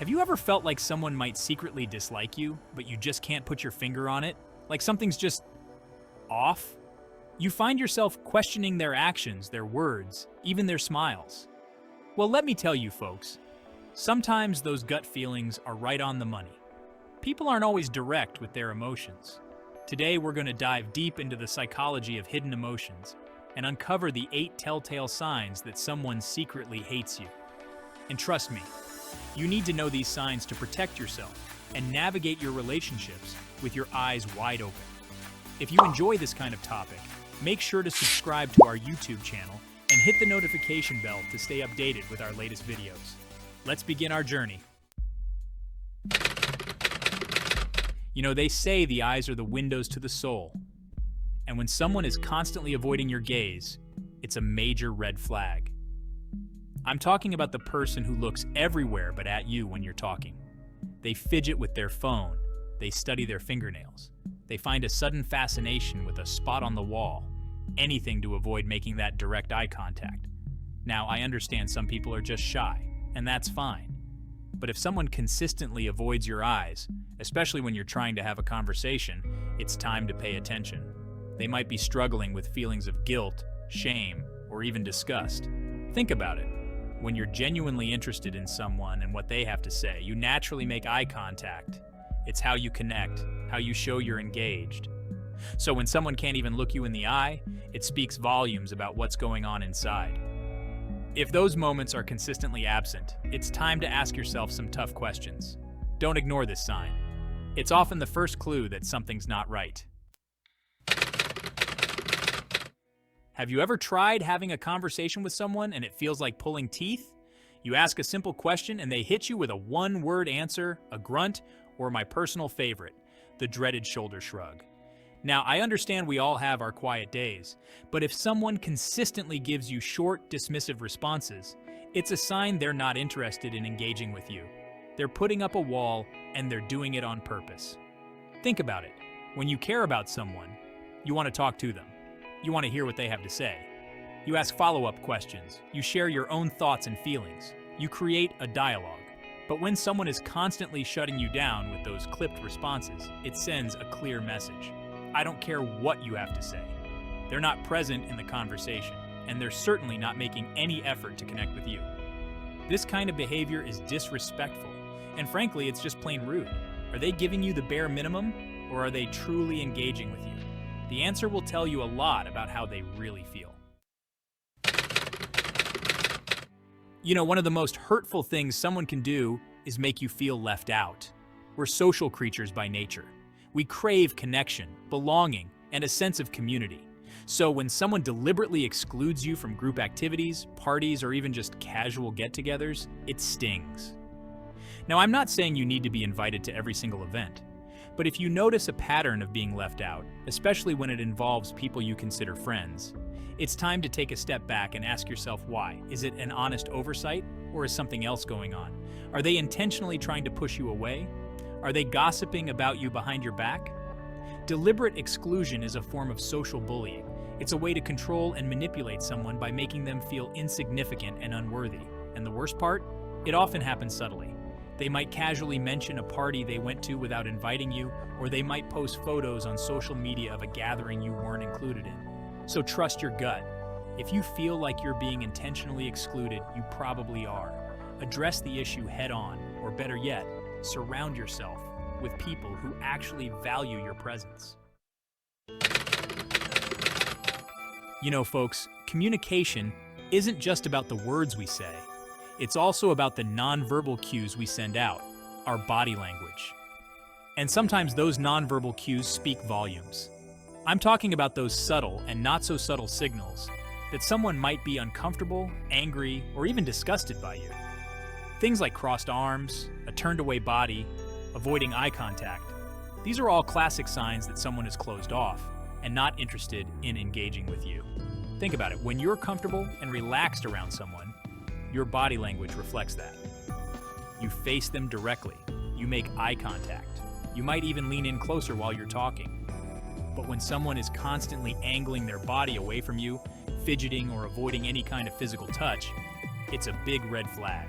Have you ever felt like someone might secretly dislike you, but you just can't put your finger on it? Like something's just off? You find yourself questioning their actions, their words, even their smiles. Well, let me tell you, folks, sometimes those gut feelings are right on the money. People aren't always direct with their emotions. Today, we're going to dive deep into the psychology of hidden emotions and uncover the 8 telltale signs that someone secretly hates you. And trust me, you need to know these signs to protect yourself and navigate your relationships with your eyes wide open. If you enjoy this kind of topic, make sure to subscribe to our YouTube channel and hit the notification bell to stay updated with our latest videos. Let's begin our journey. You know, they say the eyes are the windows to the soul. And when someone is constantly avoiding your gaze, it's a major red flag. I'm talking about the person who looks everywhere but at you when you're talking. They fidget with their phone. They study their fingernails. They find a sudden fascination with a spot on the wall. Anything to avoid making that direct eye contact. Now, I understand some people are just shy, and that's fine. But if someone consistently avoids your eyes, especially when you're trying to have a conversation, it's time to pay attention. They might be struggling with feelings of guilt, shame, or even disgust. Think about it. When you're genuinely interested in someone and what they have to say, you naturally make eye contact. It's how you connect, how you show you're engaged. So when someone can't even look you in the eye, it speaks volumes about what's going on inside. If those moments are consistently absent, it's time to ask yourself some tough questions. Don't ignore this sign. It's often the first clue that something's not right. Have you ever tried having a conversation with someone and it feels like pulling teeth? You ask a simple question and they hit you with a one-word answer, a grunt, or my personal favorite, the dreaded shoulder shrug. Now, I understand we all have our quiet days, but if someone consistently gives you short, dismissive responses, it's a sign they're not interested in engaging with you. They're putting up a wall, and they're doing it on purpose. Think about it. When you care about someone, you want to talk to them. You want to hear what they have to say. You ask follow-up questions. You share your own thoughts and feelings. You create a dialogue. But when someone is constantly shutting you down with those clipped responses, it sends a clear message. I don't care what you have to say. They're not present in the conversation, and they're certainly not making any effort to connect with you. This kind of behavior is disrespectful, and frankly, it's just plain rude. Are they giving you the bare minimum, or are they truly engaging with you? The answer will tell you a lot about how they really feel. You know, one of the most hurtful things someone can do is make you feel left out. We're social creatures by nature. We crave connection, belonging, and a sense of community. So when someone deliberately excludes you from group activities, parties, or even just casual get-togethers, it stings. Now, I'm not saying you need to be invited to every single event, but if you notice a pattern of being left out, especially when it involves people you consider friends, it's time to take a step back and ask yourself why. Is it an honest oversight, or is something else going on? Are they intentionally trying to push you away? Are they gossiping about you behind your back? Deliberate exclusion is a form of social bullying. It's a way to control and manipulate someone by making them feel insignificant and unworthy. And the worst part? It often happens subtly. They might casually mention a party they went to without inviting you, or they might post photos on social media of a gathering you weren't included in. So trust your gut. If you feel like you're being intentionally excluded, you probably are. Address the issue head on, or better yet, surround yourself with people who actually value your presence. You know, folks, communication isn't just about the words we say. It's also about the nonverbal cues we send out, our body language. And sometimes those nonverbal cues speak volumes. I'm talking about those subtle and not so subtle signals that someone might be uncomfortable, angry, or even disgusted by you. Things like crossed arms, a turned away body, avoiding eye contact. These are all classic signs that someone is closed off and not interested in engaging with you. Think about it. When you're comfortable and relaxed around someone, your body language reflects that. You face them directly. You make eye contact. You might even lean in closer while you're talking. But when someone is constantly angling their body away from you, fidgeting or avoiding any kind of physical touch, it's a big red flag.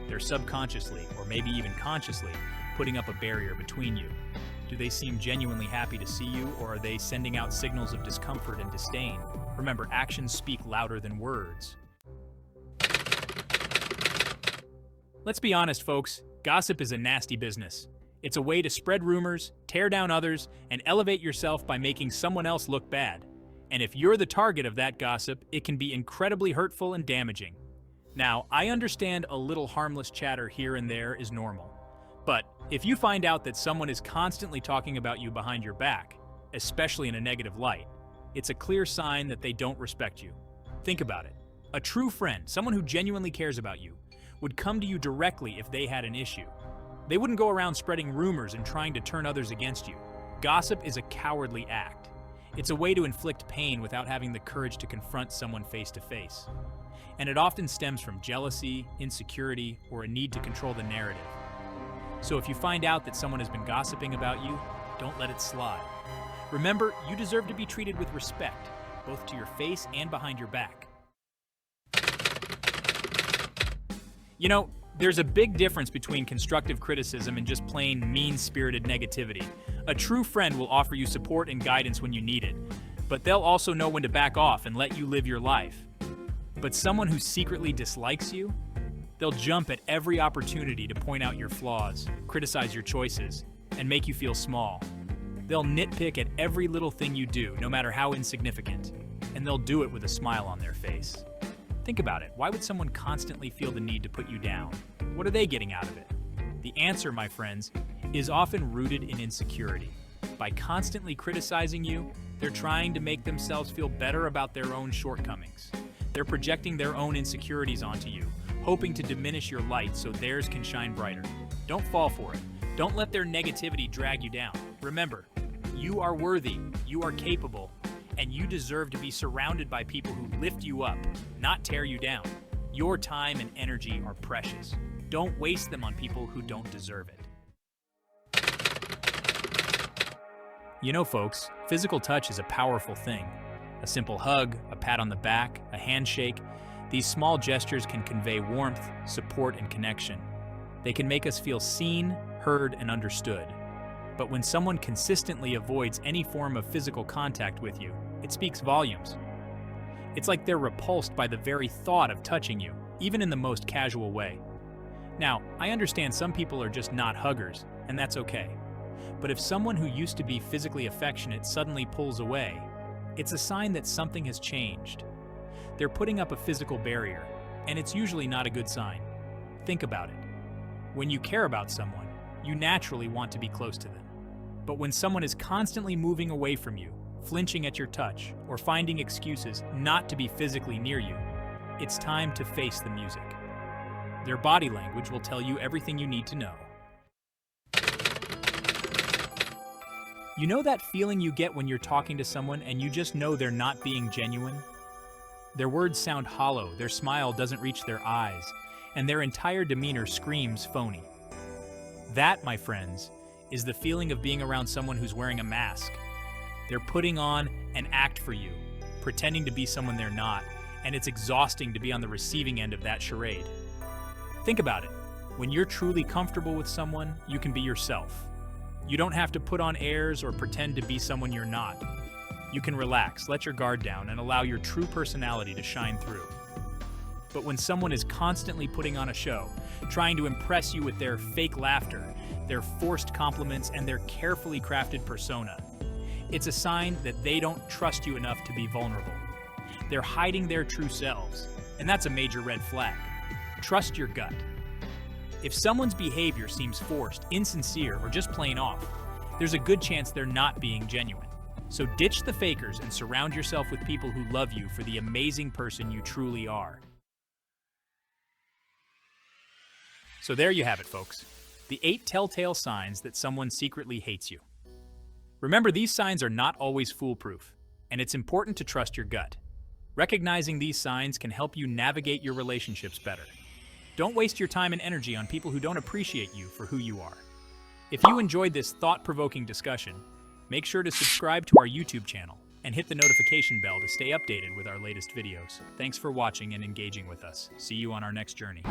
They're subconsciously, or maybe even consciously, putting up a barrier between you. Do they seem genuinely happy to see you, or are they sending out signals of discomfort and disdain? Remember, actions speak louder than words. Let's be honest, folks. Gossip is a nasty business. It's a way to spread rumors, tear down others, and elevate yourself by making someone else look bad. And if you're the target of that gossip, it can be incredibly hurtful and damaging. Now, I understand a little harmless chatter here and there is normal. But if you find out that someone is constantly talking about you behind your back, especially in a negative light, it's a clear sign that they don't respect you. Think about it. A true friend, someone who genuinely cares about you, would come to you directly if they had an issue. They wouldn't go around spreading rumors and trying to turn others against you. Gossip is a cowardly act. It's a way to inflict pain without having the courage to confront someone face to face. And it often stems from jealousy, insecurity, or a need to control the narrative. So if you find out that someone has been gossiping about you, don't let it slide. Remember, you deserve to be treated with respect, both to your face and behind your back. You know, there's a big difference between constructive criticism and just plain mean-spirited negativity. A true friend will offer you support and guidance when you need it, but they'll also know when to back off and let you live your life. But someone who secretly dislikes you, they'll jump at every opportunity to point out your flaws, criticize your choices, and make you feel small. They'll nitpick at every little thing you do, no matter how insignificant, and they'll do it with a smile on their face. Think about it. Why would someone constantly feel the need to put you down? What are they getting out of it? The answer, my friends, is often rooted in insecurity. By constantly criticizing you, they're trying to make themselves feel better about their own shortcomings. They're projecting their own insecurities onto you, hoping to diminish your light so theirs can shine brighter. Don't fall for it. Don't let their negativity drag you down. Remember, you are worthy, you are capable, and you deserve to be surrounded by people who lift you up, not tear you down. Your time and energy are precious. Don't waste them on people who don't deserve it. You know, folks, physical touch is a powerful thing. A simple hug, a pat on the back, a handshake, these small gestures can convey warmth, support, and connection. They can make us feel seen, heard, and understood. But when someone consistently avoids any form of physical contact with you, it speaks volumes. It's like they're repulsed by the very thought of touching you, even in the most casual way. Now, I understand some people are just not huggers, and that's okay. But if someone who used to be physically affectionate suddenly pulls away, it's a sign that something has changed. They're putting up a physical barrier, and it's usually not a good sign. Think about it. When you care about someone, you naturally want to be close to them. But when someone is constantly moving away from you, flinching at your touch, or finding excuses not to be physically near you, it's time to face the music. Their body language will tell you everything you need to know. You know that feeling you get when you're talking to someone and you just know they're not being genuine? Their words sound hollow, their smile doesn't reach their eyes, and their entire demeanor screams phony. That, my friends, is the feeling of being around someone who's wearing a mask. They're putting on an act for you, pretending to be someone they're not, and it's exhausting to be on the receiving end of that charade. Think about it. When you're truly comfortable with someone, you can be yourself. You don't have to put on airs or pretend to be someone you're not. You can relax, let your guard down, and allow your true personality to shine through. But when someone is constantly putting on a show, trying to impress you with their fake laughter, their forced compliments, and their carefully crafted persona, it's a sign that they don't trust you enough to be vulnerable. They're hiding their true selves, and that's a major red flag. Trust your gut. If someone's behavior seems forced, insincere, or just plain off, there's a good chance they're not being genuine. So ditch the fakers and surround yourself with people who love you for the amazing person you truly are. So there you have it, folks. The 8 telltale signs that someone secretly hates you. Remember, these signs are not always foolproof, and it's important to trust your gut. Recognizing these signs can help you navigate your relationships better. Don't waste your time and energy on people who don't appreciate you for who you are. If you enjoyed this thought-provoking discussion, make sure to subscribe to our YouTube channel and hit the notification bell to stay updated with our latest videos. Thanks for watching and engaging with us. See you on our next journey.